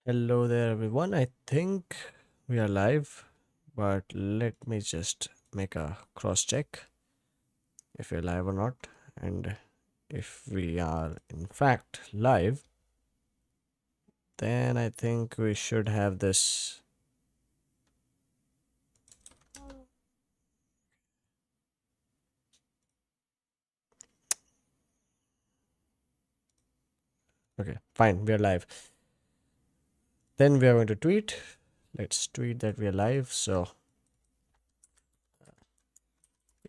Hello there, everyone. I think we are live, but let me just make a cross check if we're live or not. And if we are in fact live, then I think we should have this. Okay, fine, we are live. Then we are going to tweet. Let's tweet that we are live. So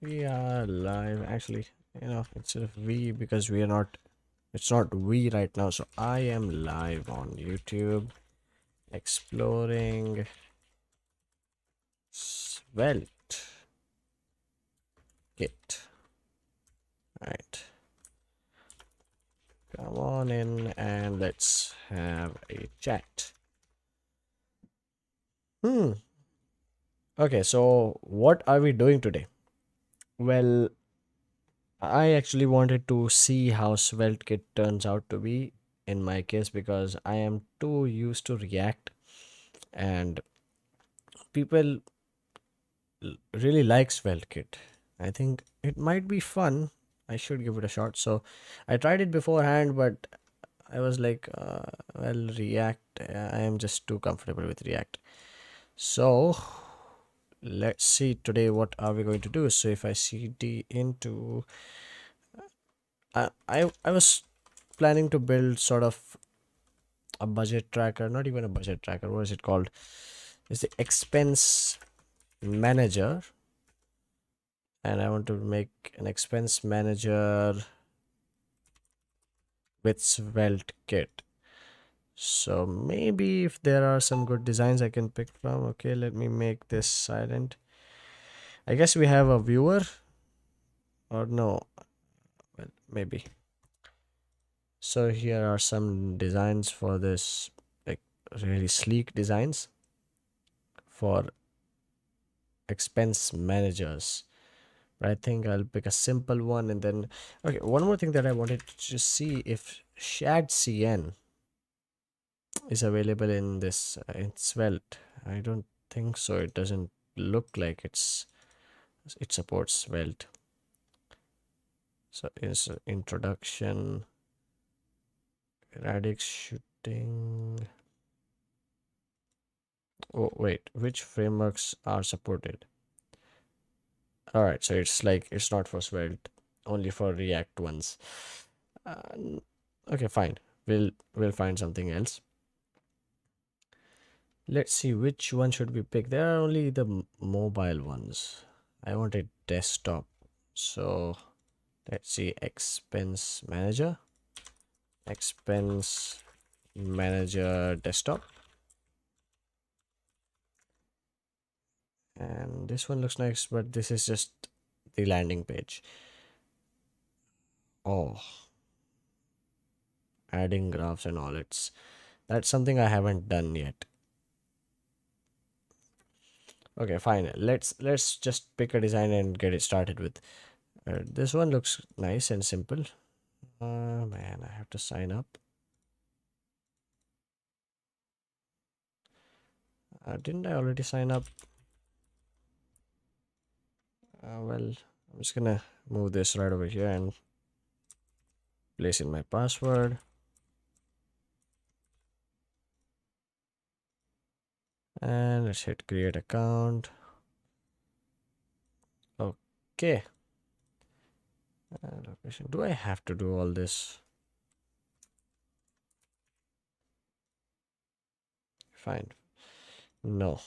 we are live. Actually, instead of we, because we are not, it's not we right now. So I am live on YouTube exploring SvelteKit. Right. Come on in and let's have a chat. Hmm. Okay, so what are we doing today? Well, I actually wanted to see how SvelteKit turns out to be in my case because I am too used to React and people really like SvelteKit. I think it might be fun. I should give it a shot. So I tried it beforehand, but I was like, well, React, I am just too comfortable with React. So let's see today what are we going to do. So if I cd into, I was planning to build sort of a budget tracker, not even a budget tracker. What is it called? It's the expense manager, and I want to make an expense manager with SvelteKit. So maybe if there are some good designs I can pick from. Okay, let me make this silent. I guess we have a viewer or no. Well, maybe. So here are some designs for this, like really sleek designs for expense managers. But I think I'll pick a simple one and then okay, one more thing that I wanted to just see if Shad CN is available in this in Svelte. I don't think so. It doesn't look like it supports Svelte. So is introduction, radix shooting. Oh wait, which frameworks are supported? All right, so it's like it's not for Svelte, only for React ones. Okay, fine. We'll find something else. Let's see which one should we pick. There are only the mobile ones. I want a desktop. So let's see expense manager. Expense manager desktop. And this one looks nice, but this is just the landing page. Oh, adding graphs and all. That's something I haven't done yet. Okay, fine. Let's just pick a design and get it started with. This one looks nice and simple. Man, I have to sign up. Didn't I already sign up? Well, I'm just gonna move this right over here and place in my password. And let's hit create account. Okay. Location. Do I have to do all this? Fine. No.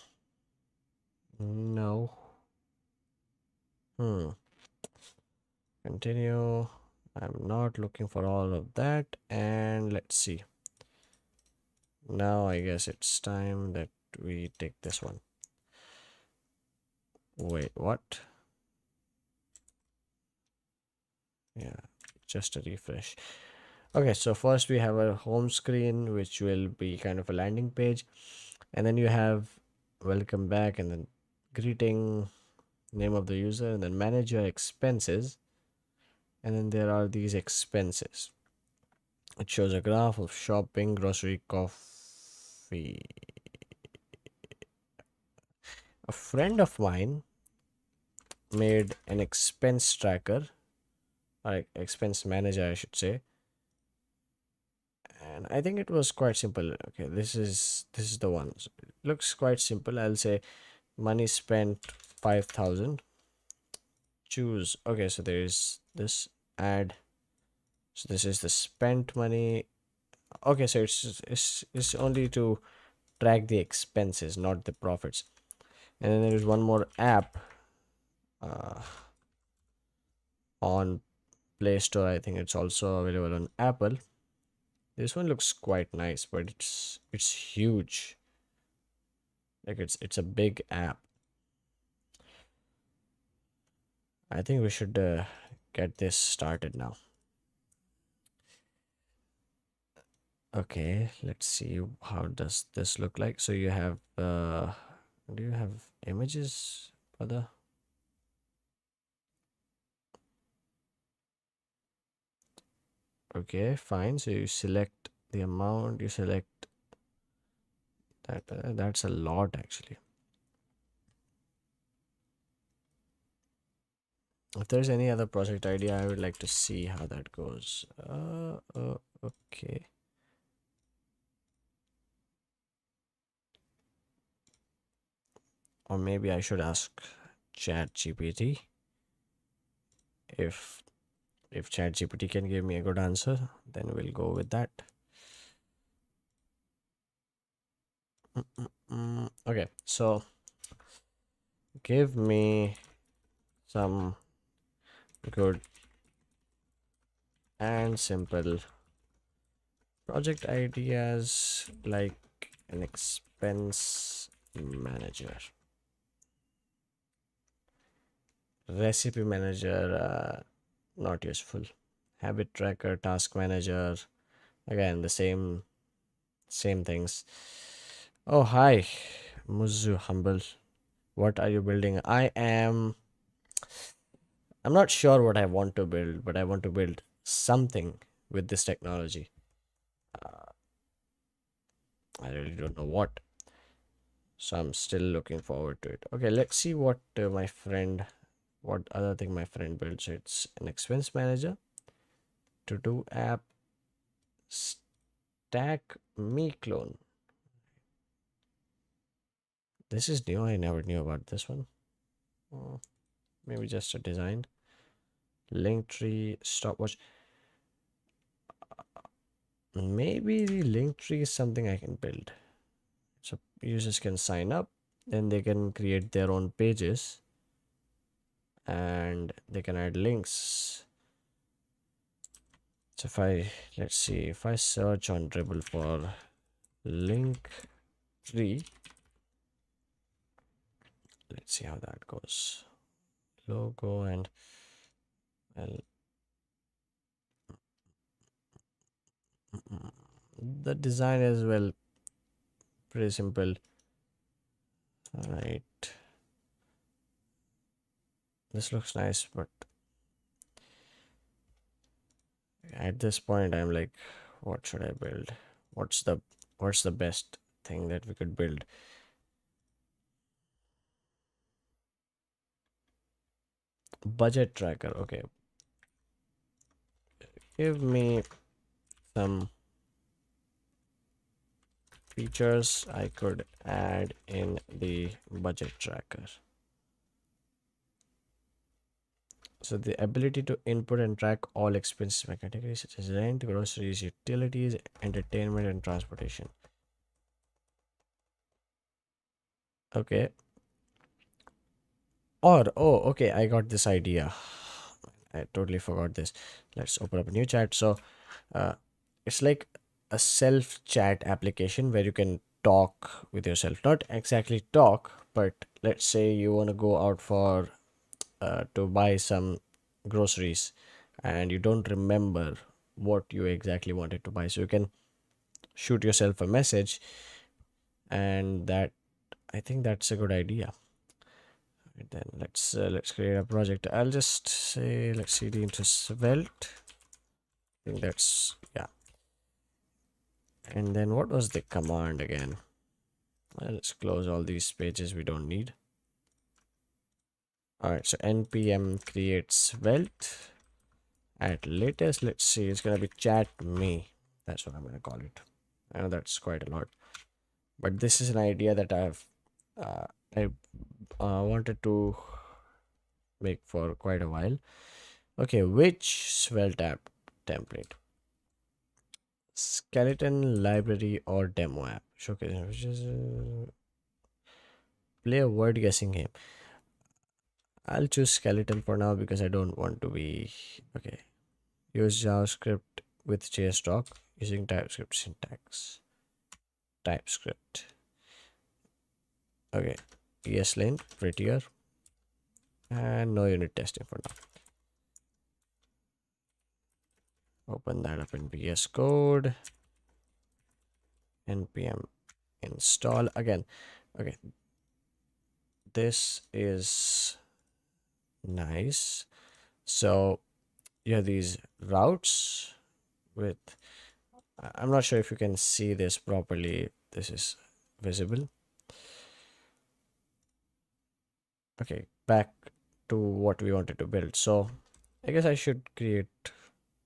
No. Continue. I'm not looking for all of that. And let's see. Now I guess it's time that we take this one. Wait, what? Yeah, just a refresh. Okay, so first we have a home screen, which will be kind of a landing page. And then you have welcome back and then greeting, name of the user, and then manage your expenses. And then there are these expenses. It shows a graph of shopping, grocery, coffee, we a friend of mine made an expense tracker, or expense manager I should say, and I think it was quite simple. Okay, this is the one. So it looks quite simple. I'll say money spent 5,000. Choose. Okay, so there is this add. So this is the spent money. Okay, so it's only to track the expenses, not the profits. And then there is one more app uh, on Play Store. I think it's also available on Apple. This one looks quite nice, but it's huge. Like it's a big app. I think we should get this started now. Okay, let's see how does this look like. So you have do you have images for the okay, fine. So you select the amount, you select that that's a lot actually. If there's any other project idea, I would like to see how that goes. Okay. Or maybe I should ask ChatGPT. If ChatGPT can give me a good answer, then we'll go with that. Okay, so give me some good and simple project ideas like an expense manager, recipe manager, not useful, habit tracker, task manager, again the same things. Oh hi, Muzu Humble, what are you building? I'm not sure what I want to build, but I want to build something with this technology. uh, I really don't know what, so I'm still looking forward to it. Okay, let's see what what other thing my friend built. So it's an expense manager, to do app, stack me clone. This is new. I never knew about this one. Oh, maybe just a design. Link tree, stopwatch. Maybe the link tree is something I can build. So users can sign up, then they can create their own pages and they can add links. So if I, let's see, if I search on Dribble for link tree, let's see how that goes. Logo and well, the design is well pretty simple. All right, this looks nice, but at this point I'm like, what should I build? What's the best thing that we could build? Budget tracker. Okay, give me some features I could add in the budget tracker. So the ability to input and track all expenses by categories such as rent, groceries, utilities, entertainment, and transportation. Okay. Or oh, okay, I got this idea. I totally forgot this. Let's open up a new chat. So uh, it's like a self chat application where you can talk with yourself. Not exactly talk, but let's say you want to go out for to buy some groceries and you don't remember what you exactly wanted to buy, so you can shoot yourself a message, and that I think that's a good idea. Right, then let's create a project. I'll just say let's cd into svelte. I think that's, yeah, And then what was the command again? Let's close all these pages we don't need. All right, so npm create svelte at latest. Let's see, it's gonna be chat me. That's what I'm gonna call it. I know that's quite a lot, but this is an idea that uh, I wanted to make for quite a while. Okay, which svelte app template? Skeleton library or demo app? Showcase, which is play a word guessing game. I'll choose skeleton for now because I don't want to be okay. Use JavaScript with JStalk using TypeScript syntax. TypeScript. Okay. ESLint, prettier. And no unit testing for now. Open that up in VS Code. npm install again. Okay. This is nice. So you have these routes with, I'm not sure if you can see this properly. This is visible. Okay, back to what we wanted to build. So I guess I should create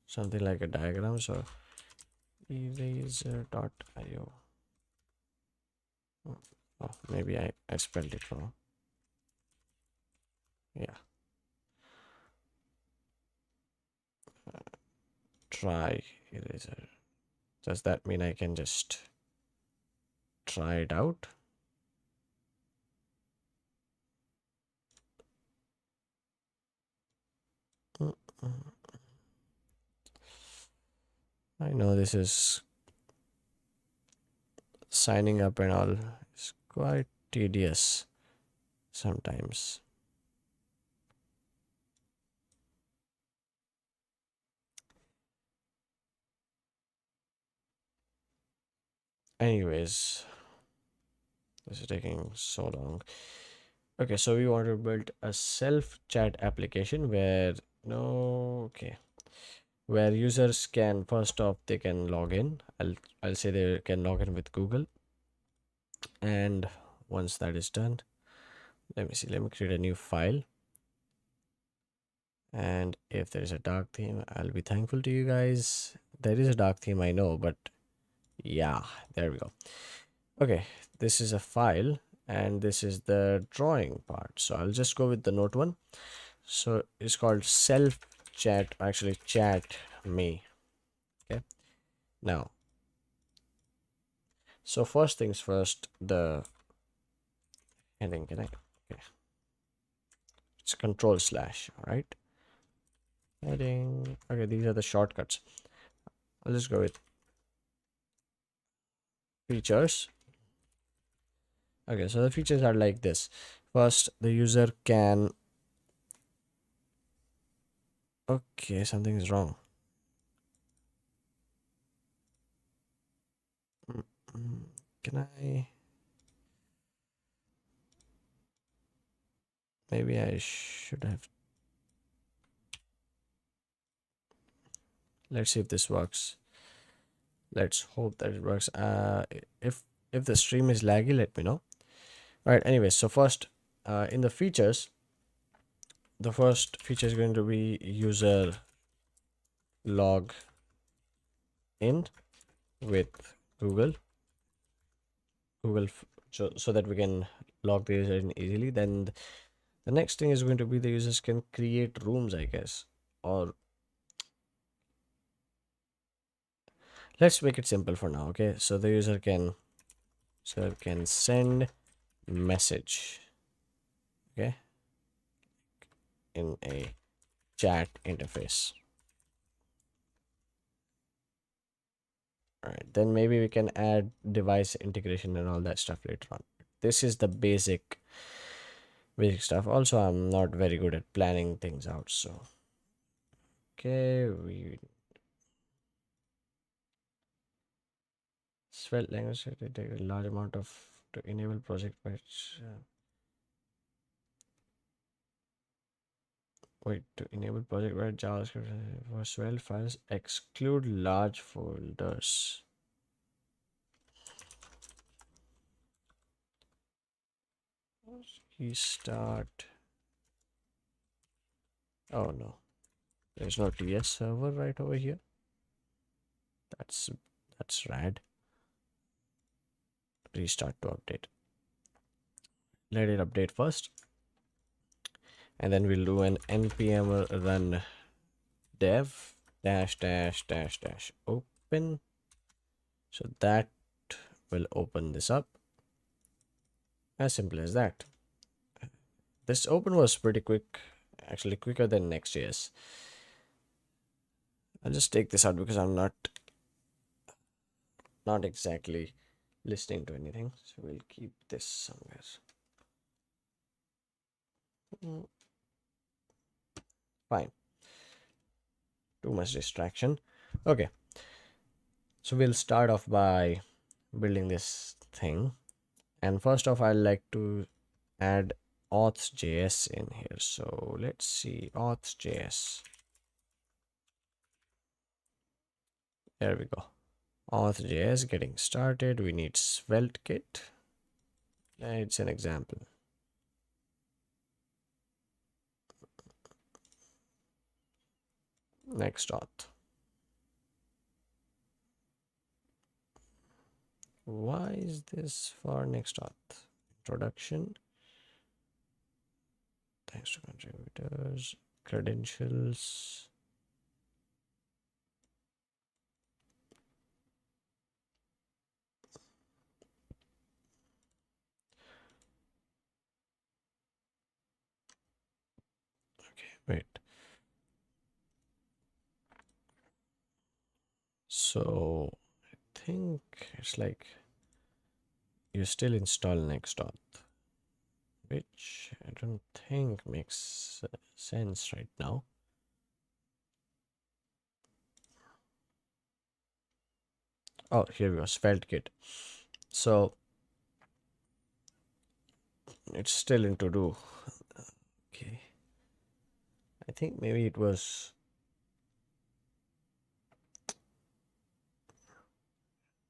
something like a diagram. So eraser.io. Oh, maybe I spelled it wrong. Yeah. Try eraser. Does that mean I can just try it out? I know this is signing up and all is quite tedious sometimes. Anyways, this is taking so long. Okay, so we want to build a self chat application where no okay, where users can first off they can log in. I'll say they can log in with Google, and once that is done, let me see, let me create a new file. And if there is a dark theme, I'll be thankful to you guys. There is a dark theme, I know, but yeah, there we go. Okay, this is a file and this is the drawing part. So I'll just go with the note one. So it's called self chat, actually chat me. Okay, now, so first things first, the heading, can I, okay, it's control slash, all right, heading. Okay, these are the shortcuts. I'll just go with features. Okay, so the features are like this. First, the user can, okay, something is wrong. Can I, maybe I should have, let's see if this works. Let's hope that it works. If the stream is laggy, let me know. All right, anyway, so first, in the features, the first feature is going to be user log in with Google, so that we can log the user in easily. Then the next thing is going to be the users can create rooms, I guess, or let's make it simple for now. Okay, so the user can send message, okay, in a chat interface. All right, then maybe we can add device integration and all that stuff later on. This is the basic stuff. Also, I'm not very good at planning things out, so okay, we Svelte language to take a large amount of to enable project batch. Wait, to enable project batch JavaScript for Svelte files exclude large folders. Restart. Oh no, there's no TS server right over here. That's that's rad. Restart to update. Let it update first, and then we'll do an npm run dev dash dash dash dash open. So that will open this up. As simple as that. This open was pretty quick, actually quicker than Next.js. I'll just take this out because I'm not exactly listening to anything. So we'll keep this somewhere. Fine. Too much distraction. Okay. So we'll start off by building this thing. And first off, I'd like to add auth.js in here. So let's see, auth.js. There we go. Auth.js getting started. We need SvelteKit. It's an example. Next auth. Why is this for next auth? Introduction. Thanks to contributors. Credentials. Okay, wait. So I think it's like you still install Nextauth, which I don't think makes sense right now. Oh, here we go, SvelteKit. So it's still in to do. Okay. I think maybe it was.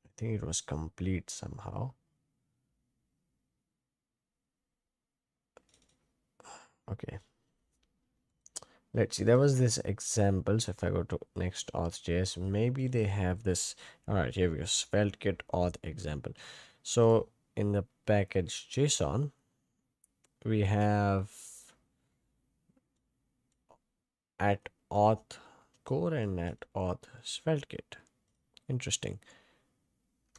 I think it was complete somehow. Okay. Let's see. There was this example. So if I go to next auth.js, maybe they have this. All right, here we go. SvelteKit auth example. So in the package JSON, we have at auth core and at auth SvelteKit. Interesting.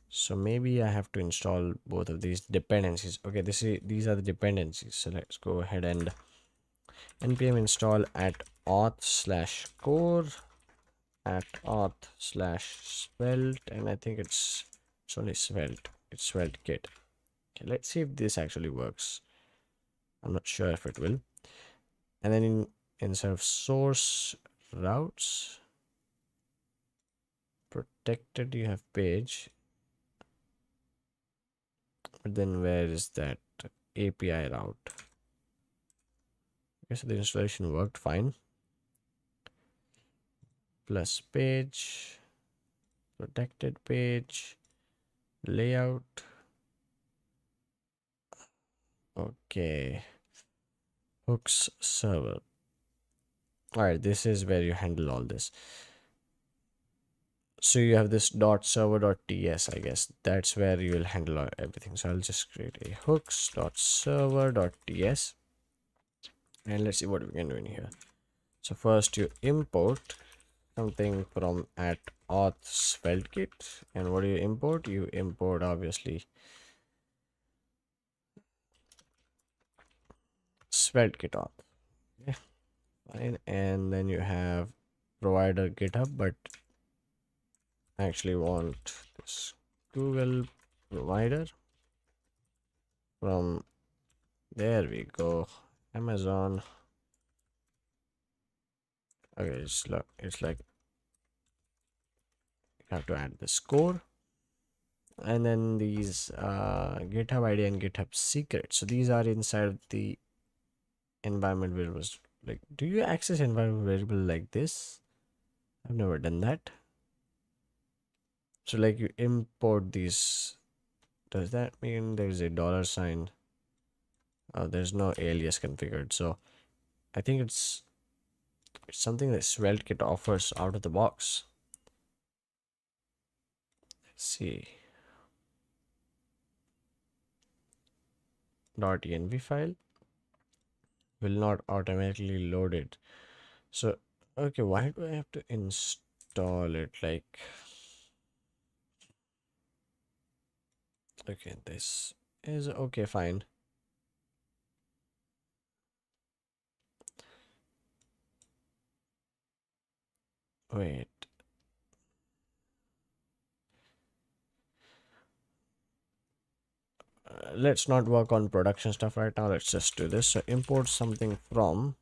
So maybe I have to install both of these dependencies. Okay, these are the dependencies. So let's go ahead and npm install at auth/core at auth/svelte, and I think it's only svelte. It's SvelteKit. Okay, let's see if this actually works. I'm not sure if it will. And then instead of source routes protected, you have page. But then where is that API route? Okay, so the installation worked fine. Plus page, protected page, layout. Okay. Hooks server. All right, this is where you handle all this. So you have this .server.ts, I guess. That's where you will handle everything. So I'll just create a hooks.server.ts. And let's see what we can do in here. So first you import something from at auth SvelteKit. And what do you import? You import obviously SvelteKit auth. Okay, fine. And then you have provider GitHub, but I actually want this Google provider. From there we go. Amazon. Okay, it's like you have to add the score, and then these GitHub ID and GitHub secret. So these are inside of the environment variables. Like, do you access environment variable like this? I've never done that. So like you import these. Does that mean there's a dollar sign? There's no alias configured, so I think it's something that SvelteKit offers out of the box. Let's see. .env file will not automatically load it. So, okay, why do I have to install it? Like, okay, this is okay, fine. Wait. Let's not work on production stuff right now. Let's just do this. So import something from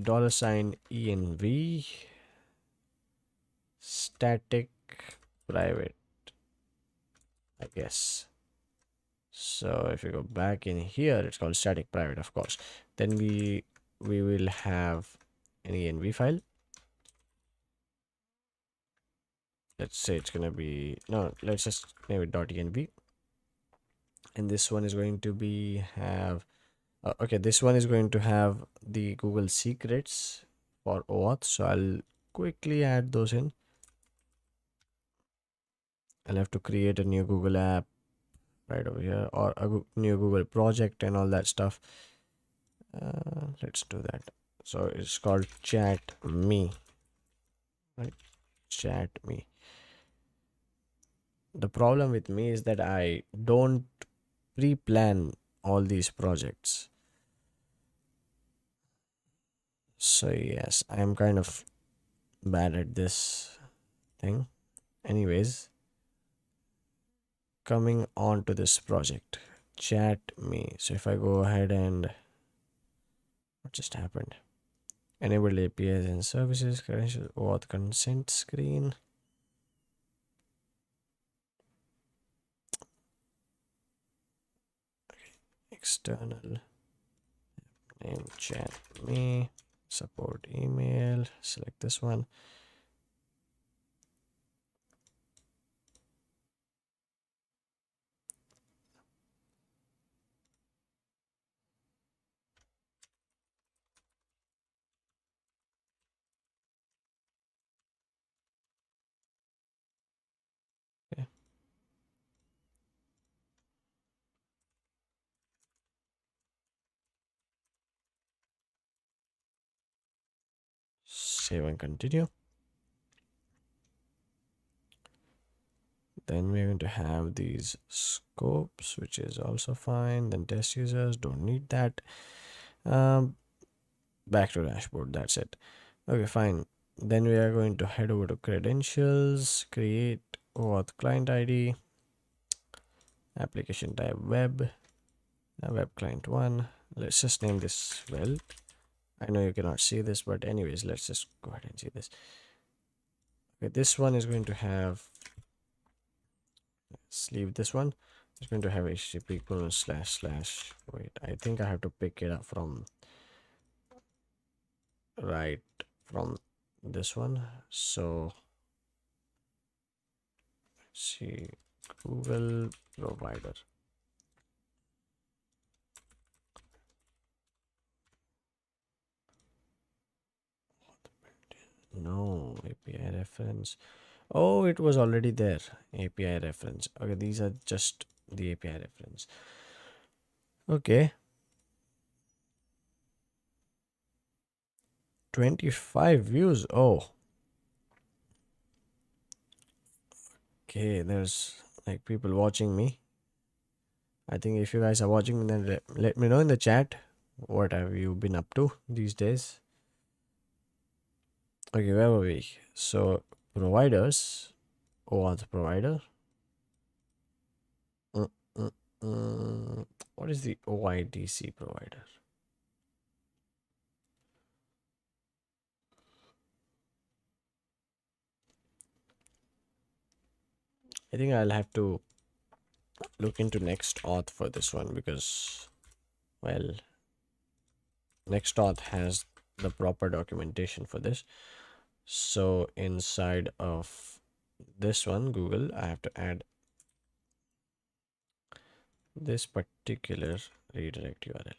$env static private, I guess. So if you go back in here, it's called static private, of course. Then we will have an env file. Let's say it's gonna be, no, let's just name it .env. And this one is going to be have okay, this one is going to have the Google secrets for OAuth. So I'll quickly add those in. I'll have to create a new Google app right over here, or a new Google project and all that stuff. Let's do that. So it's called Chat Me, right? Chat Me. The problem with me is that I don't pre-plan all these projects. So yes, I am kind of bad at this thing. Anyways, coming on to this project, Chat Me. So if I go ahead and what just happened? Enable APIs and services, credential auth consent screen. External name Chat Me, support email, select this one. Okay. Save and continue. Then we're going to have these scopes, which is also fine. Then test users, don't need that. Back to dashboard, that's it. Okay, fine. Then we are going to head over to credentials, create OAuth client ID, application type web, web client 1. Let's just name this well. I know you cannot see this, but anyways, let's just go ahead and see this. Okay, this one is going to have, let's leave this one. It's going to have http / wait, I think I have to pick it up from right from this one. So let's see, Google provider. No, API reference. Oh, it was already there. API reference. Okay, these are just the API reference. Okay. 25 views. Oh. Okay, there's like people watching me. I think if you guys are watching, then let me know in the chat what have you been up to these days. Okay, where were we? So providers. OAuth provider. Mm, mm, what is the OIDC provider? I think I'll have to look into Nextauth for this one because, well, Nextauth has the proper documentation for this. So inside of this one, Google, I have to add this particular redirect URL.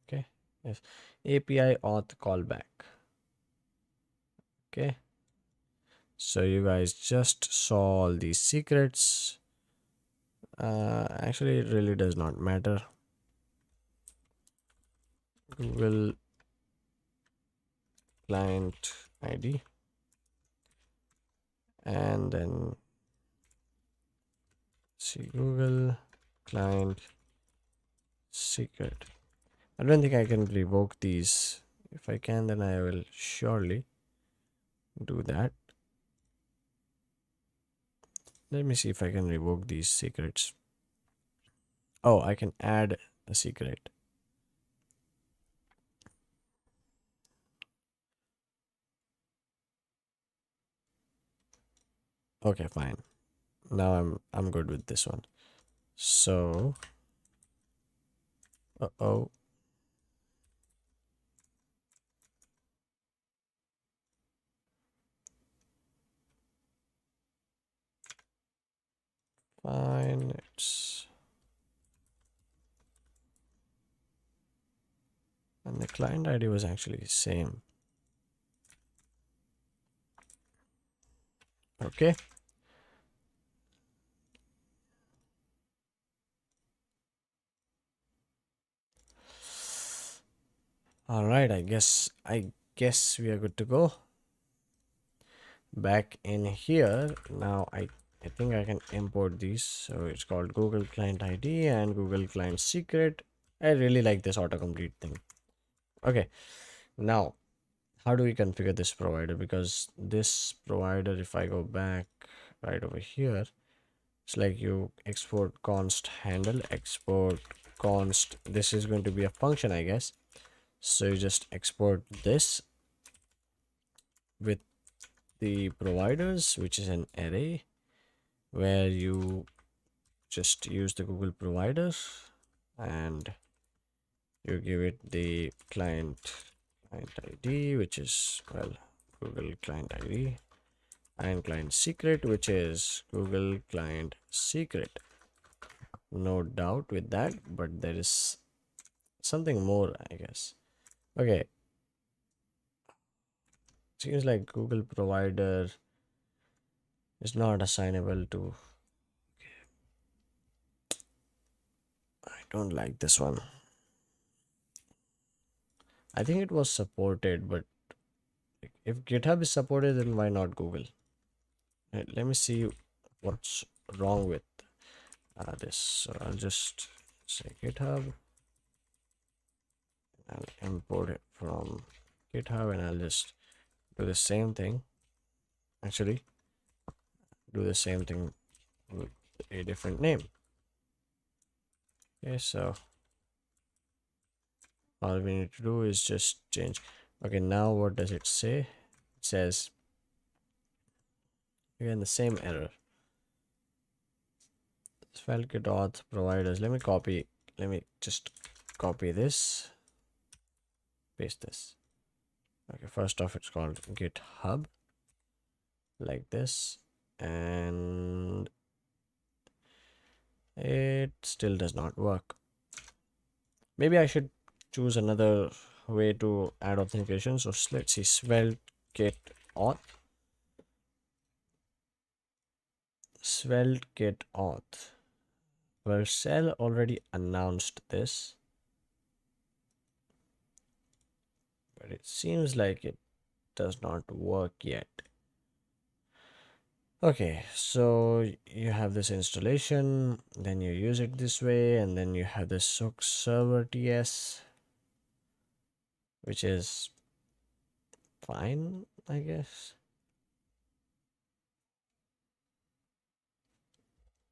Okay, yes, API auth callback. Okay, so you guys just saw all these secrets. Actually, it really does not matter. Google client ID, and then see Google client secret. I don't think I can revoke these. If I can, then I will surely do that. Let me see if I can revoke these secrets. Oh, I can add a secret. Okay, fine. Now I'm good with this one. So, uh-oh. Fine. It's and the client ID was actually the same. Okay. All right, I guess we are good to go. Back in here now, I think I can import these. So it's called Google Client ID and Google Client Secret. I really like this autocomplete thing. Okay, now how do we configure this provider? Because this provider, if I go back right over here, it's like you export const handle, export const. This is going to be a function, I guess. So you just export this with the providers, which is an array where you just use the Google provider and you give it the client ID, which is, well, Google client ID, and client secret, which is Google client secret. No doubt with that, but there is something more, I guess. Okay, seems like Google provider is not assignable to. I don't like this one. I think it was supported, but if GitHub is supported, then why not Google? Let me see what's wrong with this. So I'll just say GitHub. I'll import it from GitHub and I'll just do the same thing. Actually, do the same thing with a different name. Okay, so all we need to do is just change. Okay, now what does it say? It says again the same error. SvelteKit auth providers. Let me just copy this, paste this. Okay, first off, it's called GitHub, like this, and it still does not work. Maybe I should choose another way to add authentication. So let's see, SvelteKit auth. SvelteKit auth. Well, Cell already announced this, but it seems like it does not work yet. Okay, so you have this installation, then you use it this way, and then you have this SOAK server TS, which is fine, I guess.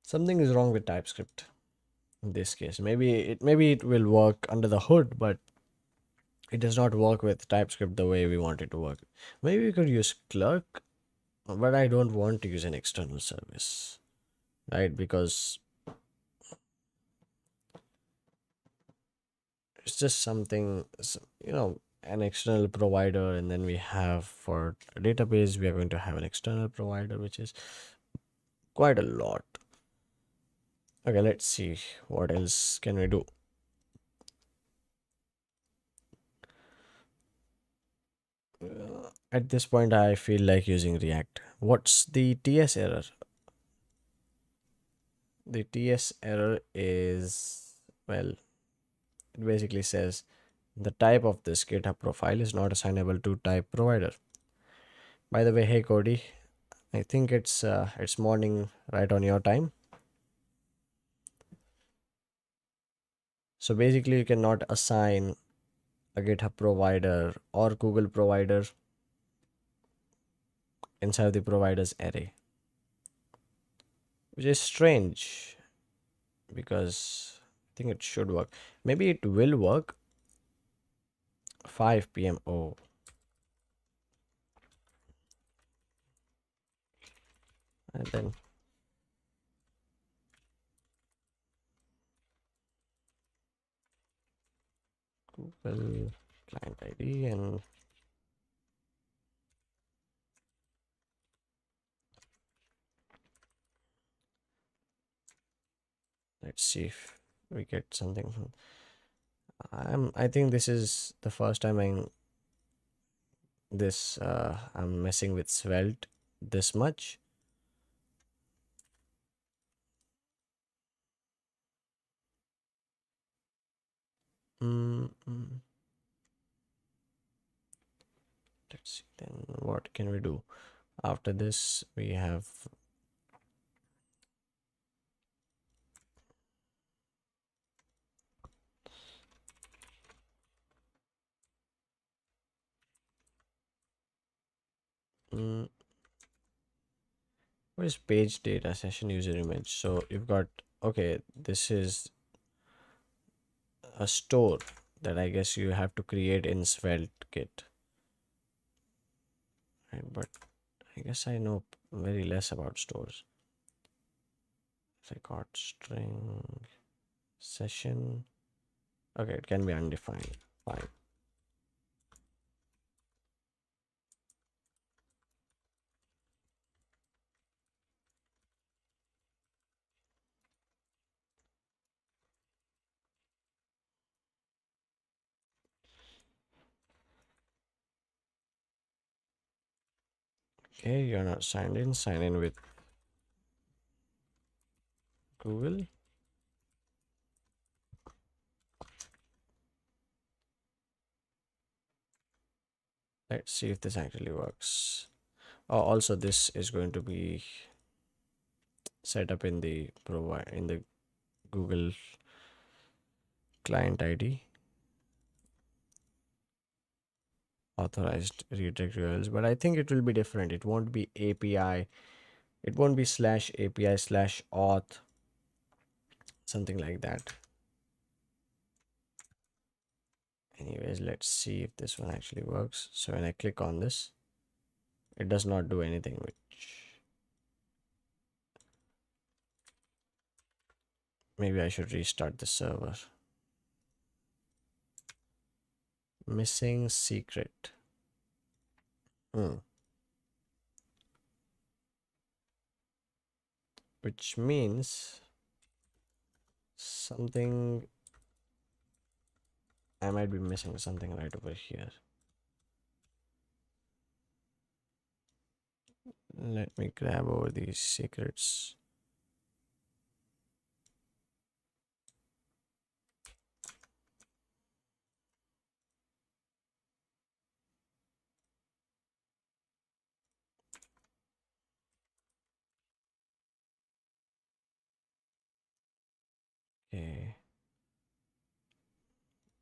Something is wrong with TypeScript in this case. Maybe it will work under the hood, but it does not work with TypeScript the way we want it to work. Maybe we could use Clerk, but I don't want to use an external service, right? Because it's just something, an external provider, and then we have for a database, we are going to have an external provider, which is quite a lot. Okay, let's see what else can we do. At this point, I feel like using React. What's the TS error? The TS error is, well, it basically says the type of this GitHub profile is not assignable to type provider. By the way, hey Cody, I think it's morning right on your time. So basically, you cannot assign a GitHub provider or Google provider inside the provider's array, which is strange because I think it should work. Maybe it will work. 5 p.m. Oh, and then Google client ID, and let's see if we get something from. I think this is the first time I'm messing with Svelte this much. Mm, mm. Let's see then what can we do. After this we have mm, what is page data session user image. So you've got, okay, this is a store that I guess you have to create in SvelteKit, right? But I guess I know very less about stores. Record string session. Okay, it can be undefined. Fine. Okay, you're not signed in. Sign in with Google. Let's see if this actually works. Oh, also this is going to be set up in the Google client ID, authorized redirect URLs, but I think it will be different. It won't be API. It won't be slash API slash auth, something like that. Anyways, let's see if this one actually works. So when I click on this, it does not do anything, which maybe I should restart the server. Missing secret. Which means something, I might be missing something right over here. Let me grab over these secrets. Okay,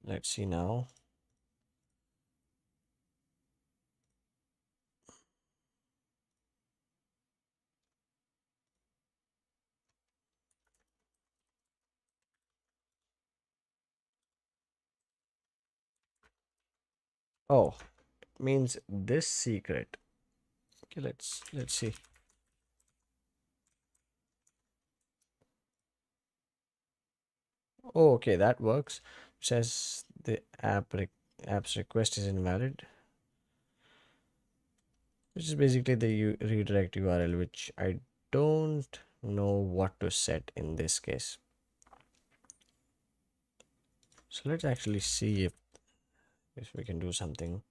let's see now. Oh, it means this secret. Okay, let's see. Oh, okay, that works. It says the app's request is invalid, which is basically the redirect URL, which I don't know what to set in this case. So let's actually see if we can do something.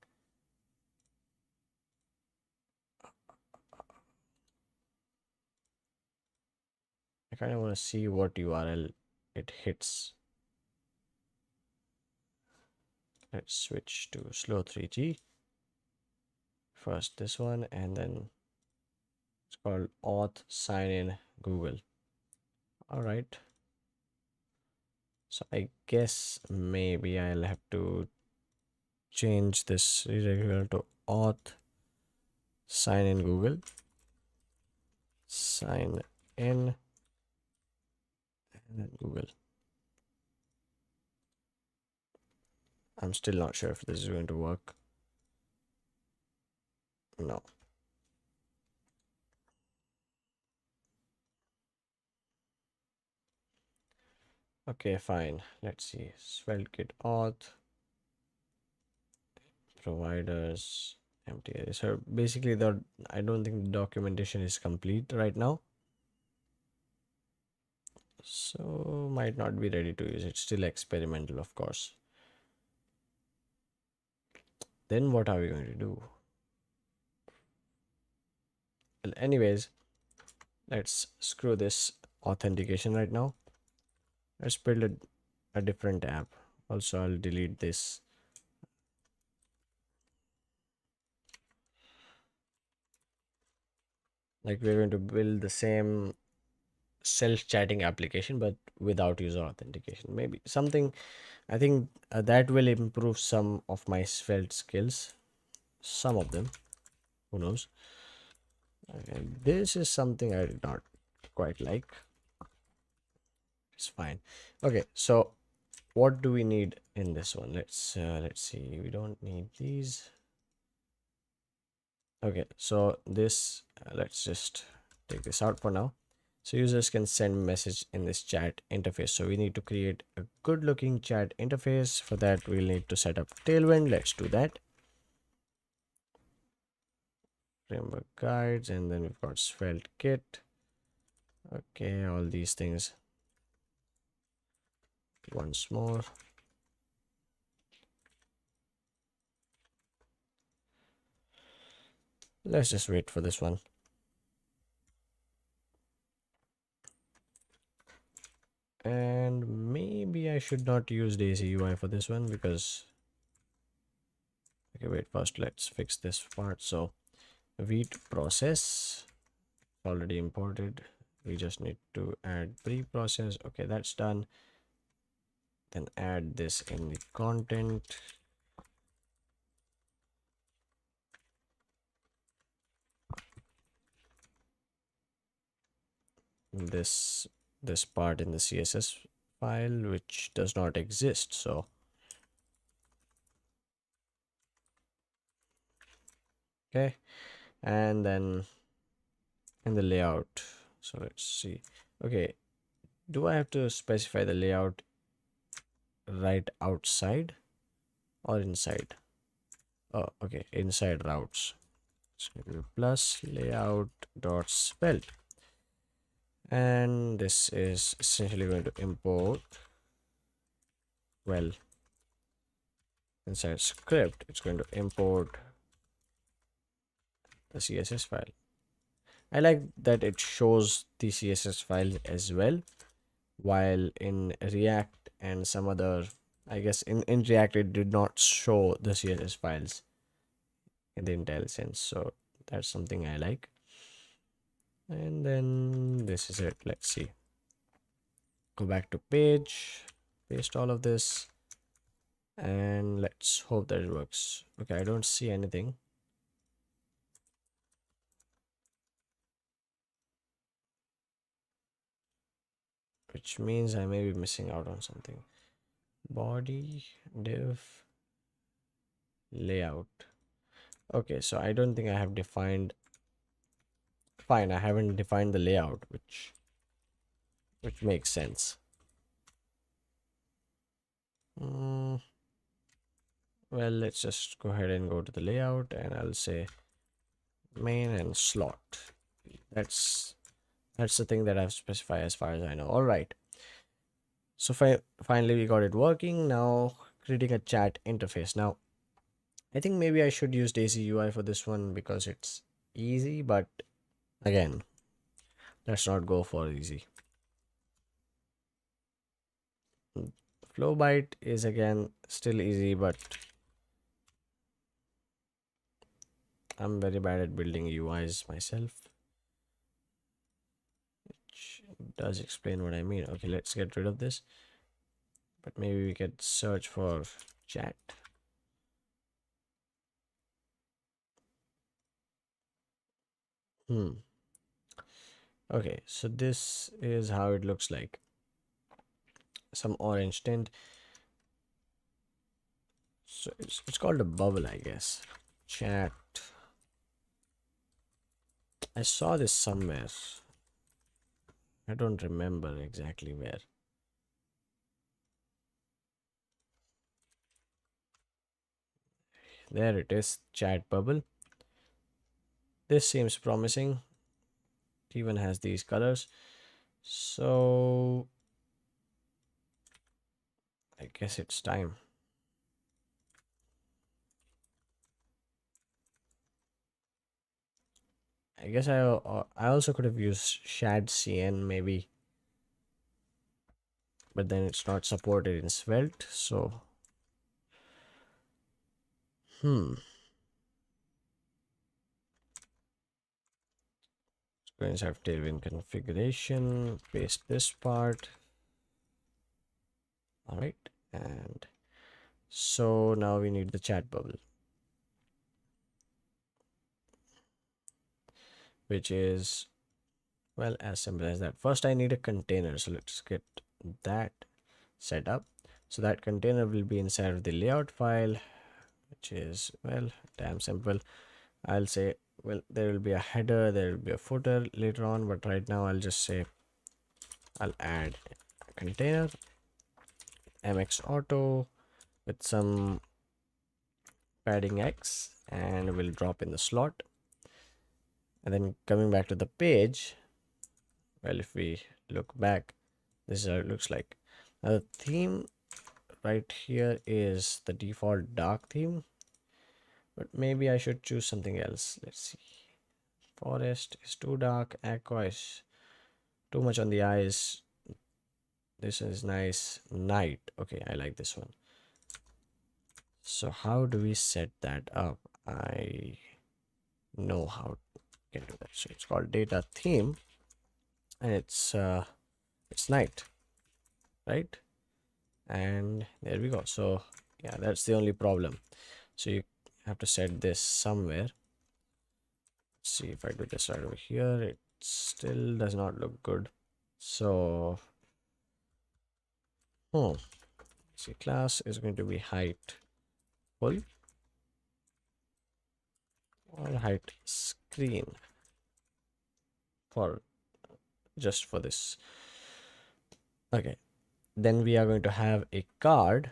I kind of want to see what URL it hits. Let's switch to slow 3G. First this one, and then it's called auth sign in Google. All right. So I guess maybe I'll have to change this irregular to auth sign in Google. Sign in and then Google. I'm still not sure if this is going to work. No. Okay, fine. Let's see. SvelteKit auth providers empty. So basically, I don't think the documentation is complete right now. So might not be ready to use it. Still experimental, of course. Then what are we going to do? Well, anyways, let's screw this authentication right now. Let's build a different app. Also, I'll delete this. Like we're going to build the same self-chatting application, but without user authentication. Maybe something, I think that will improve some of my Svelte skills. Some of them, who knows. Okay, this is something I did not quite like. It's fine. Okay, so what do we need in this one? Let's see. We don't need these. Okay, so this let's just take this out for now. So users can send message in this chat interface. So we need to create a good looking chat interface. For that, we'll need to set up Tailwind. Let's do that. Framework guides, and then we've got SvelteKit. Okay, all these things once more. Let's just wait for this one. And maybe I should not use Daisy UI for this one because, okay, wait, first let's fix this part. So wheat process already imported. We just need to add pre-process. Okay, that's done. Then add this in the content. This part in the CSS file, which does not exist. So okay, and then in the layout. So let's see. Okay, do I have to specify the layout right outside or inside? Oh, okay, inside routes. So plus layout dot svelte, and this is essentially going to import, well, inside script it's going to import the CSS file. I like that it shows the CSS file as well, while in React and some other, I guess in React it did not show the CSS files in the IntelliSense. So that's something I like. And then this is it. Let's see. Go back to page, paste all of this, and let's hope that it works. Okay, I don't see anything. Which means I may be missing out on something. Body, div, layout. Okay, so I don't think I have defined. Fine, I haven't defined the layout, which makes sense. Well, let's just go ahead and go to the layout, and I'll say main and slot. That's That's the thing that I've specified as far as I know. All right. So finally we got it working. Now creating a chat interface. Now I think maybe I should use Daisy UI for this one because it's easy, but again, let's not go for easy. Flowbyte is again still easy, but I'm very bad at building UIs myself, which does explain what I mean. Okay, let's get rid of this, but maybe we could search for chat. Okay, so this is how it looks like. Some orange tint. So it's called a bubble, I guess. Chat. I saw this somewhere. I don't remember exactly where. There it is, chat bubble. This seems promising. It even has these colors. So I guess it's time. I guess I also could have used shad cn maybe, but then it's not supported in Svelte. So going to have tailwind configuration, paste this part. All right, and so now we need the chat bubble, which is, well, as simple as that. First I need a container, so let's get that set up. So that container will be inside of the layout file, which is, well, damn simple. I'll say, well, there will be a header, there will be a footer later on, but right now I'll just say I'll add a container mx auto with some padding x, and we'll drop in the slot. And then coming back to the page, well, if we look back, this is how it looks like. Now the theme right here is the default dark theme, but maybe I should choose something else. Let's see. Forest is too dark, aqua is too much on the eyes. This is nice. Night, okay, I like this one. So how do we set that up? I know how to get to that. So it's called data theme, and it's night, right? And there we go. So yeah, that's the only problem. So you have to set this somewhere. Let's see if I do this right over here, it still does not look good. So see, class is going to be height full or height screen for just for this. Okay, then we are going to have a card,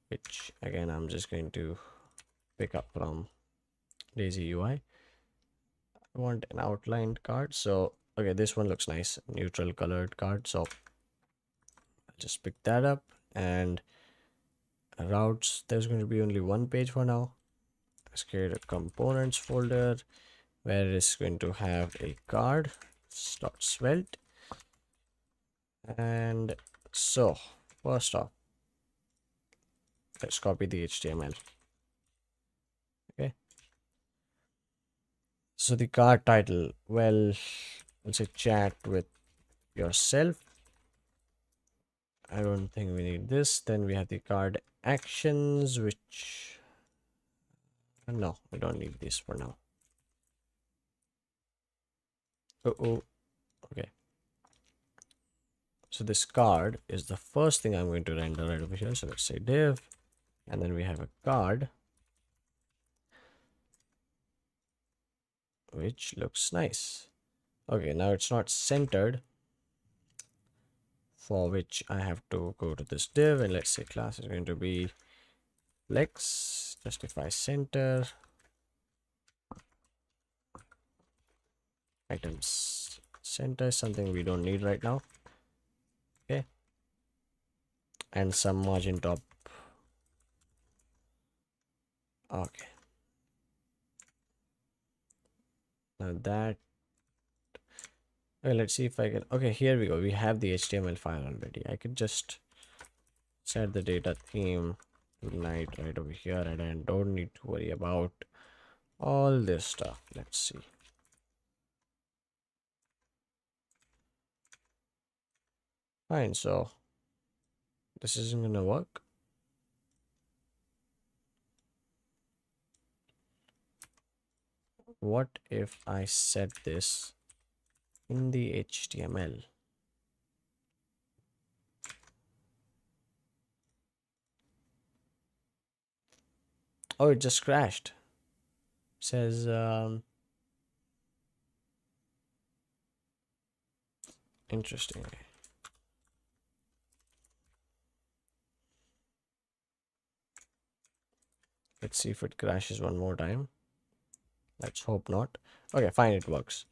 which again I'm just going to pick up from Daisy UI. I want an outlined card, so okay, this one looks nice, neutral colored card. So I'll just pick that up. And routes, there's going to be only one page for now. Let's create a components folder where it's going to have a card .svelte. And so first off, let's copy the HTML. Okay, so the card title, well, let's say chat with yourself. I don't think we need this. Then we have the card actions, which no, we don't need this for now. Okay, so this card is the first thing I'm going to render right over here. So let's say div, and then we have a card which looks nice. Okay, now it's not centered, for which I have to go to this div, and let's say class is going to be flex, justify center, items Center is something we don't need right now. Okay. And some margin top. Okay. Now that, okay, let's see if I can. Okay, here we go. We have the HTML file already. I could just set the data theme tonight right over here, and I don't need to worry about all this stuff. Let's see. Fine, so this isn't gonna work. What if I set this in the HTML? Oh, it just crashed. Says interesting. Let's see if it crashes one more time. Let's hope not. Okay, fine, it works.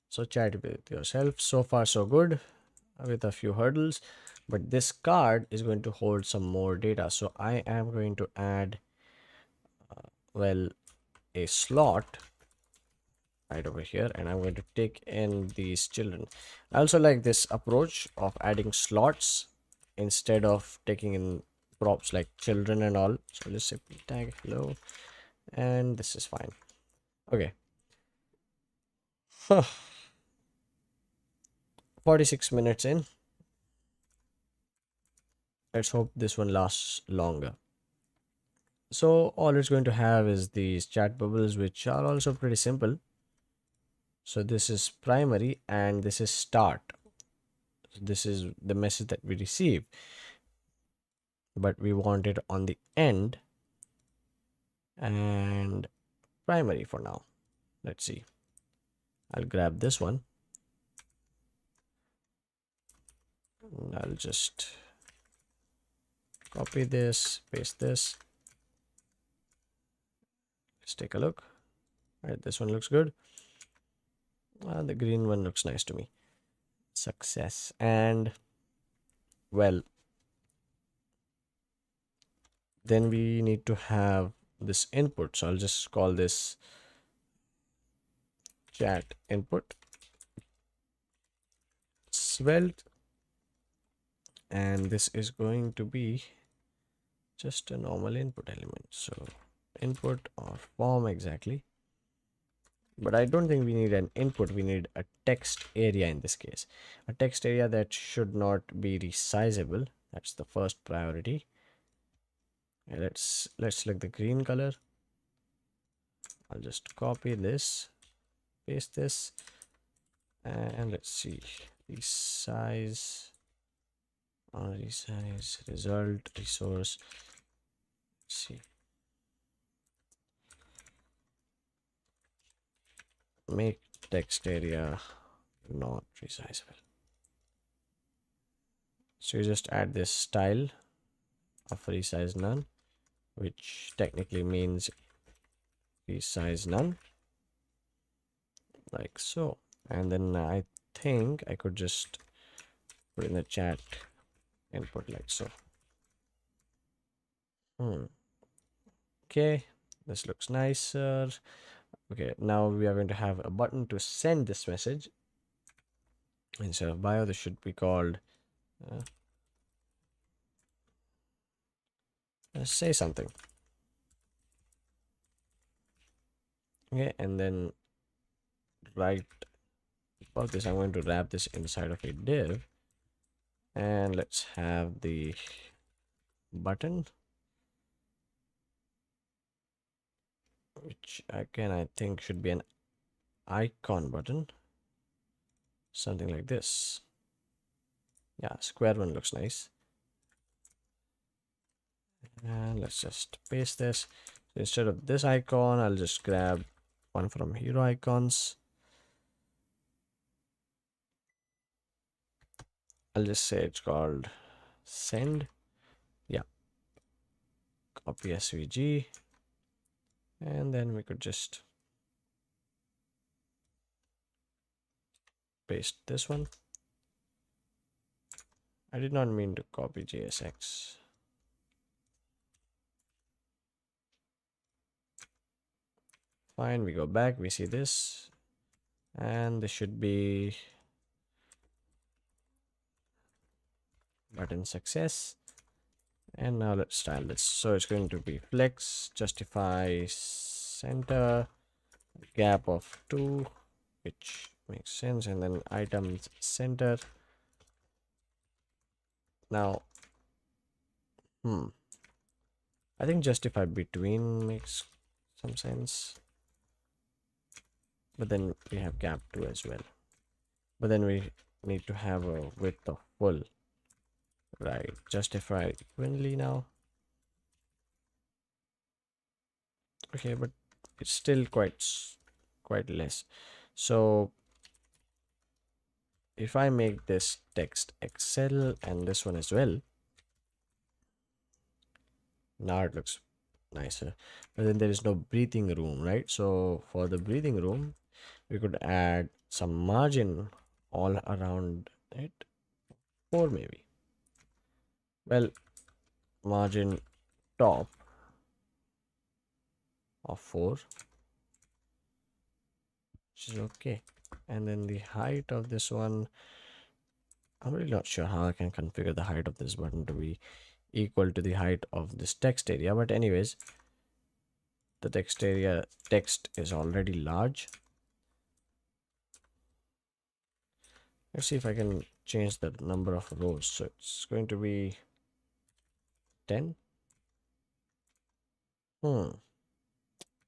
So chat with yourself. So far, so good, with a few hurdles. But this card is going to hold some more data. So I am going to add, well, a slot right over here, and I'm going to take in these children. I also like this approach of adding slots instead of taking in props like children and all. So let's simply tag hello, and this is fine. Okay. 46 minutes in. Let's hope this one lasts longer. So all it's going to have is these chat bubbles, which are also pretty simple. So this is primary and this is start. So this is the message that we receive, but we want it on the end and primary for now. Let's see. I'll grab this one. I'll just copy this, paste this. Let's take a look. All right, this one looks good. The green one looks nice to me. Success. And well, then we need to have this input. So I'll just call this chat input svelte, and this is going to be just a normal input element. So input or form exactly, but I don't think we need an input. We need a text area in this case, a text area that should not be resizable. That's the first priority. And let's select the green color. I'll just copy this, paste this, and let's see, resize, resize, result, resource. Let's see, make text area not resizable. So you just add this style of resize none, which technically means resize none, like so. And then I think I could just put in the chat input like so. Okay, this looks nicer. Okay, now we are going to have a button to send this message. Instead of bio, this should be called say something. Okay, and then right above this, I'm going to wrap this inside of a div, and let's have the button, which again I think should be an icon button, something like this. Yeah, square one looks nice. And let's just paste this. So instead of this icon, I'll just grab one from hero icons. I'll just say it's called send. Yeah, copy SVG, and then we could just paste this one. I did not mean to copy JSX. Fine, we go back, we see this, and this should be button success. And now let's style this. So it's going to be flex, justify, center, gap of 2, which makes sense, and then items center. Now, I think justify between makes some sense, but then we have gap 2 as well. But then we need to have a width of full, right? Justify evenly now. Okay, but it's still quite less. So if I make this text Excel and this one as well, now it looks nicer. But then there is no breathing room, right? So for the breathing room, we could add some margin all around it, 4 maybe. Well, margin top of 4, which is okay. And then the height of this one, I'm really not sure how I can configure the height of this button to be equal to the height of this text area, but anyways, the text is already large. Let's see if I can change the number of rows. So it's going to be 10.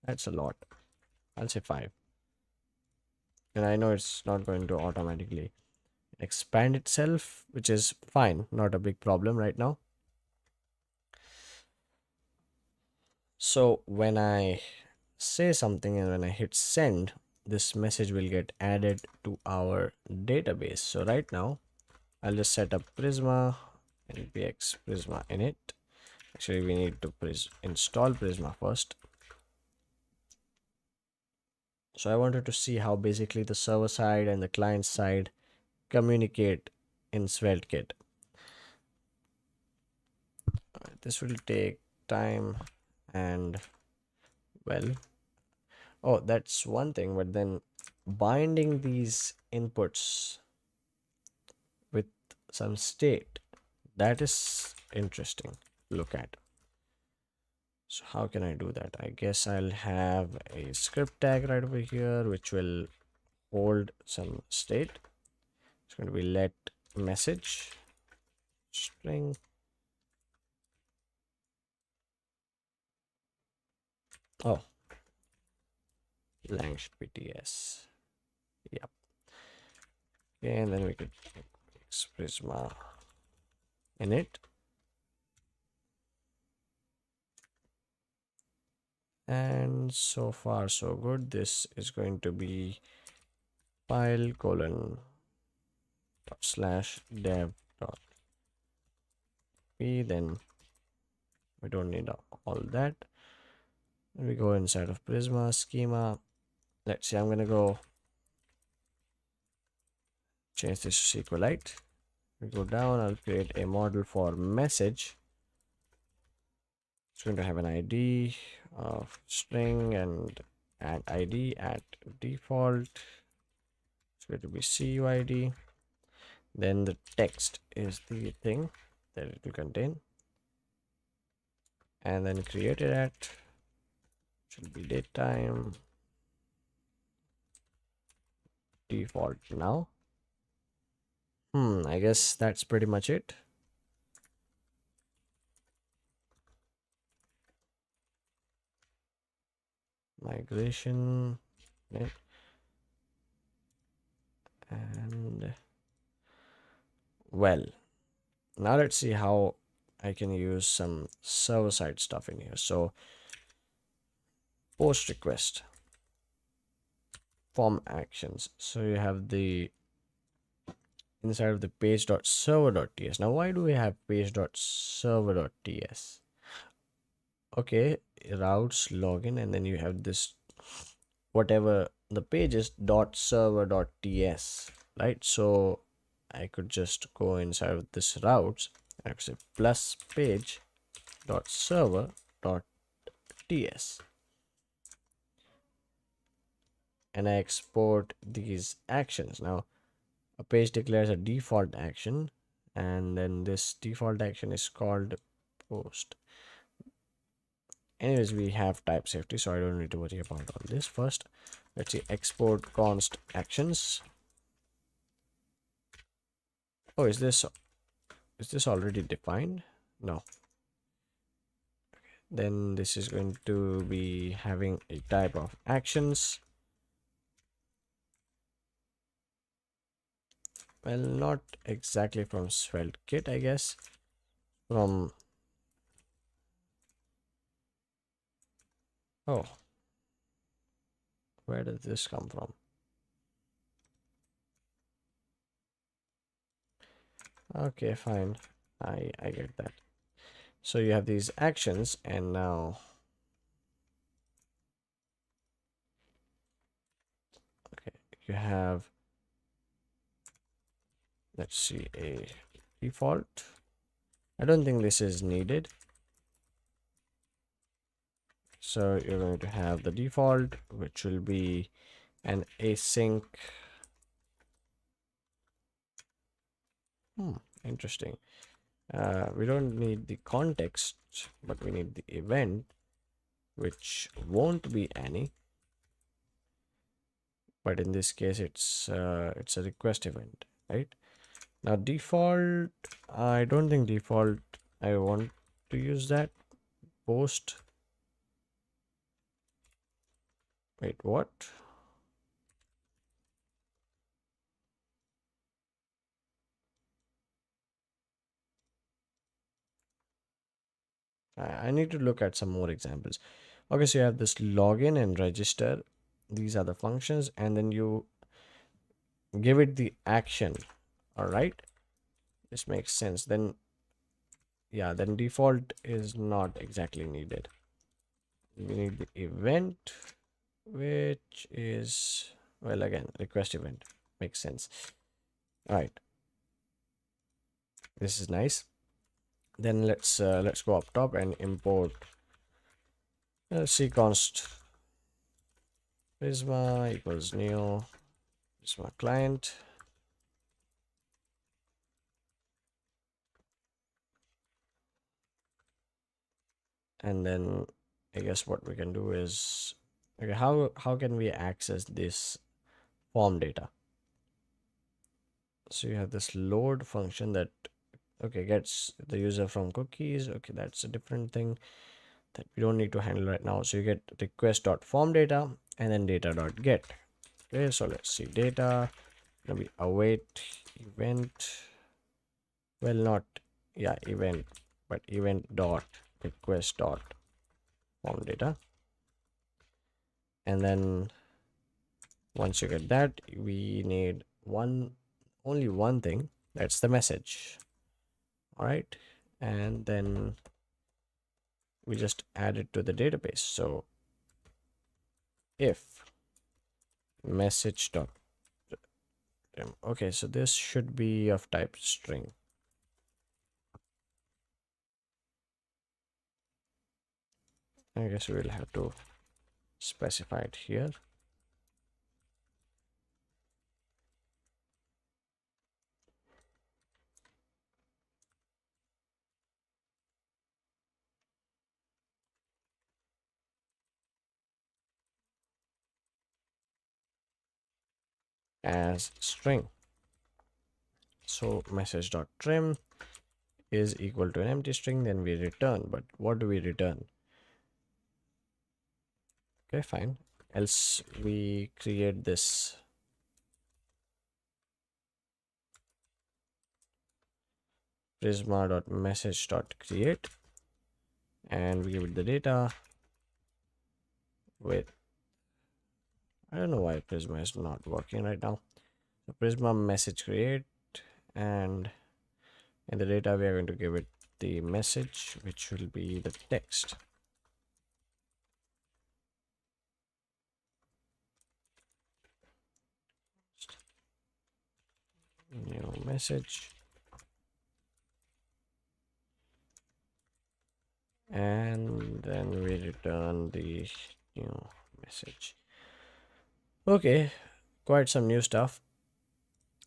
That's a lot. I'll say 5. And I know it's not going to automatically expand itself, which is fine, not a big problem right now. So when I say something and when I hit send, this message will get added to our database. So right now I'll just set up Prisma, npx Prisma init. Actually, we need to install Prisma first. So I wanted to see how basically the server side and the client side communicate in SvelteKit. This will take time, and well, oh, that's one thing, but then binding these inputs with some state, that is interesting to look at. So how can I do that? I guess I'll have a script tag right over here which will hold some state. It's going to be let message string. Oh, lang pts. Yep. Okay, and then we could Prisma init. And so far so good. This is going to be file colon slash dev dot p. Then we don't need all that. And we go inside of Prisma schema. Let's see, I'm gonna go change this to SQLite. We go down, I'll create a model for message. It's going to have an ID of string and add ID at default. It's going to be CUID. Then the text is the thing that it will contain. And then created at should be date time default now. I guess that's pretty much it. Migration and well, now let's see how I can use some server-side stuff in here. So post request form actions. So you have the inside of the page.server.ts. Now why do we have page.server.ts? Okay, routes login, and then you have this whatever the page is dot server.ts, right? So I could just go inside of this routes. I could say plus page dot server dot ts, and I export these actions. Now a page declares a default action, and then this default action is called post. Anyways, we have type safety, so I don't need to worry about all this. First, let's see, export const actions. Oh, is this already defined? No. Then this is going to be having a type of actions. Well, not exactly from SvelteKit, I guess. From, oh, where did this come from? Okay, fine. I get that. So you have these actions, and now, okay, you have, let's see, a default. I don't think this is needed. So you're going to have the default, which will be an async. Interesting. We don't need the context, but we need the event, which won't be any. But in this case, it's a request event, right? Now default, I don't think default I want to use that. Post, wait, what? I need to look at some more examples. Okay, so you have this login and register. These are the functions, and then you give it the action. All right, this makes sense. Then, yeah, then default is not exactly needed. We need the event, which is, well, again, request event. Makes sense. All right, this is nice. Then let's go up top and import cconst prisma equals new prisma client. And then I guess what we can do is, okay, how can we access this form data? So you have this load function that, okay, gets the user from cookies. Okay, that's a different thing that we don't need to handle right now. So you get request.form data and then data.get. Okay, so let's see, data gonna be await event, well, not, yeah, event, but event dot request dot form data. And then once you get that, we need only one thing, that's the message. All right, and then we just add it to the database. So if message dot, okay, so this should be of type string. I guess we'll have to specify it here. As string. So message.trim is equal to an empty string, then we return. But what do we return? Okay, fine. Else we create this prisma.message.create and we give it the data with, I don't know why Prisma is not working right now. So Prisma message create, and in the data we are going to give it the message, which will be the text. message, and then we return the new message. Okay, quite some new stuff.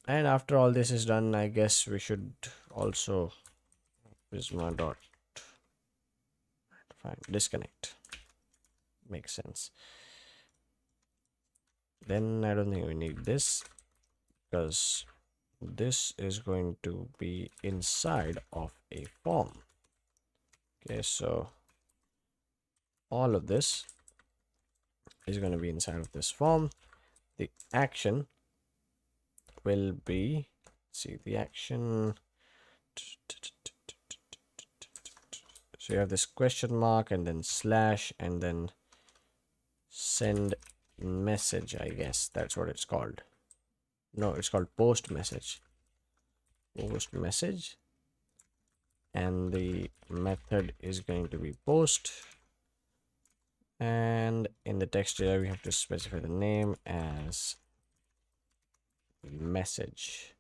And after all this is done, I guess we should also prisma dot fine disconnect. Makes sense. Then I don't think we need this, because this is going to be inside of a form. Okay, so all of this is going to be inside of this form. The action will be, see the action, so you have this question mark and then slash and then send message. I guess that's what it's called. No, it's called post message. Post message, and the method is going to be post, and in the text area we have to specify the name as message.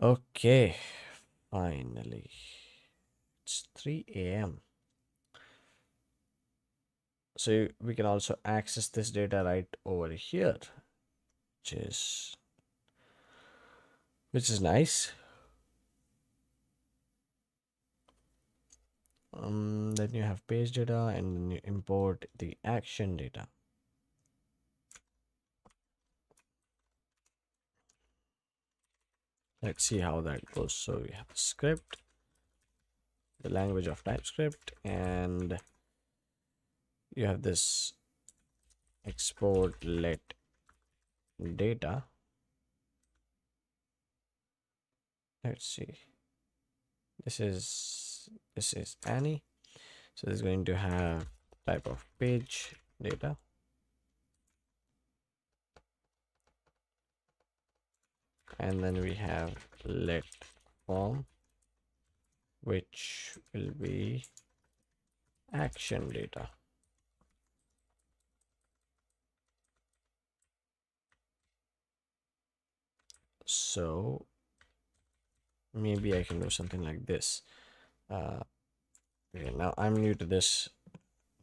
Okay, finally it's 3 a.m. so we can also access this data right over here, which is nice. Then you have page data, and then you import the action data. Let's see how that goes. So we have the script, the language of TypeScript, and you have this export let data. Let's see. This is Annie. So this is going to have type of page data. And then we have let form, which will be action data. So maybe I can do something like this. Okay, now I'm new to this,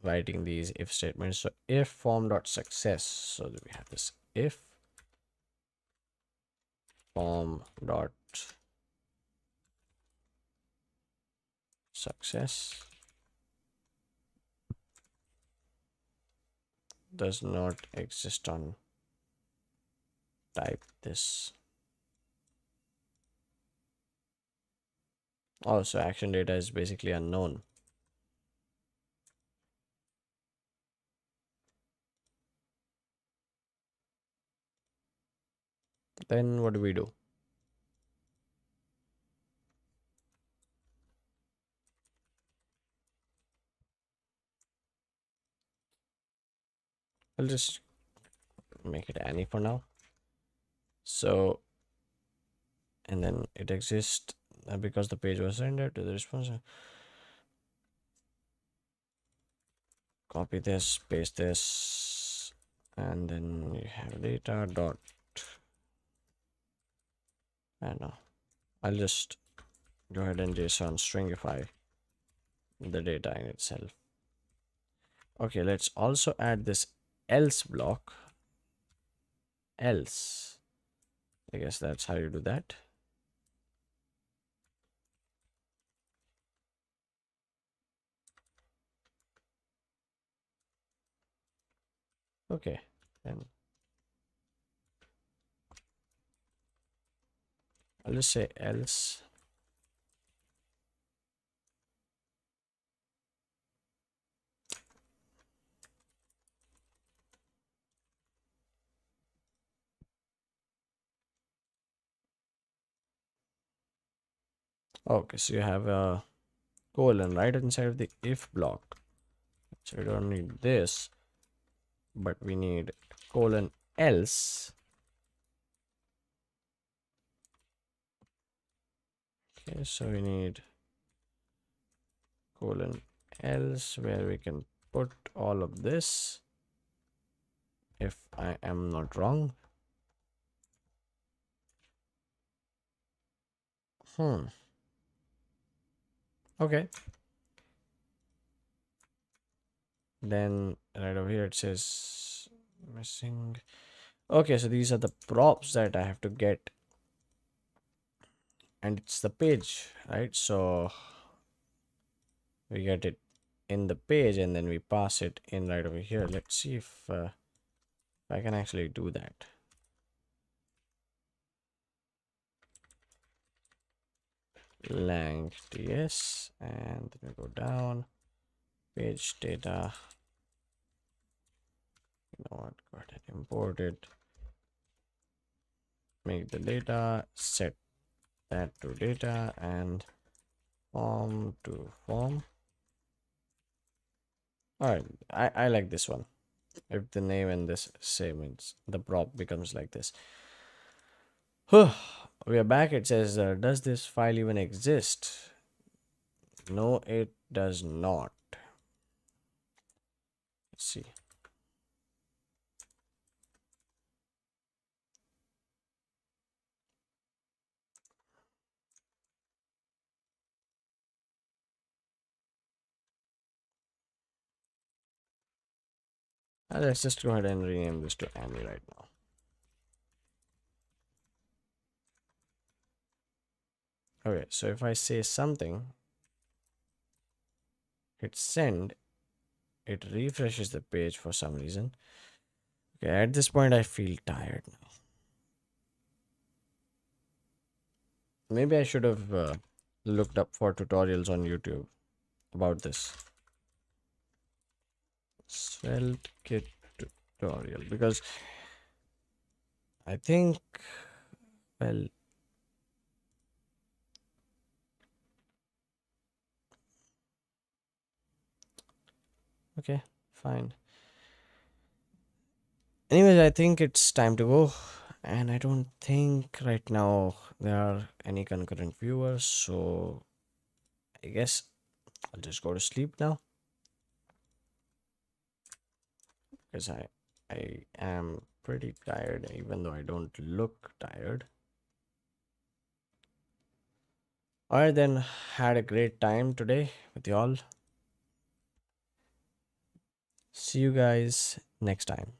writing these if statements. So if form dot success, so that we have this if form dot success does not exist on type this. Also, action data is basically unknown. Then what do we do? I'll just make it Annie for now. So, and then it exists because the page was rendered to the response. Copy this, paste this, and then you have data dot. I don't know. I'll just go ahead and JSON stringify the data in itself. Okay, let's also add this else block. Else, I guess that's how you do that. Okay, then I'll just say else. Okay, so you have a colon right inside of the if block. So we don't need this, but we need colon else. Okay, so we need colon else where we can put all of this, if I am not wrong. Hmm. Okay. Then right over here it says missing. Okay, so these are the props that I have to get, and it's the page, right? So we get it in the page and then we pass it in right over here. Let's see if I can actually do that. Lang ts, and then we go down, page data. You know what? Go ahead and import it. Make the data, set that to data, and form to form. All right, I like this one. If the name and this same, it's the prop becomes like this. We are back. It says, does this file even exist? No, it does not. Let's see. Let's just go ahead and rename this to Annie right now. Okay, so if I say something, hit send, it refreshes the page for some reason. Okay, at this point, I feel tired now. Maybe I should have looked up for tutorials on YouTube about this SvelteKit tutorial, because I think, well, okay, fine. Anyways, I think it's time to go, and I don't think right now there are any concurrent viewers, so I guess I'll just go to sleep now, because I am pretty tired, even though I don't look tired. Alright then, had a great time today with y'all. See you guys next time.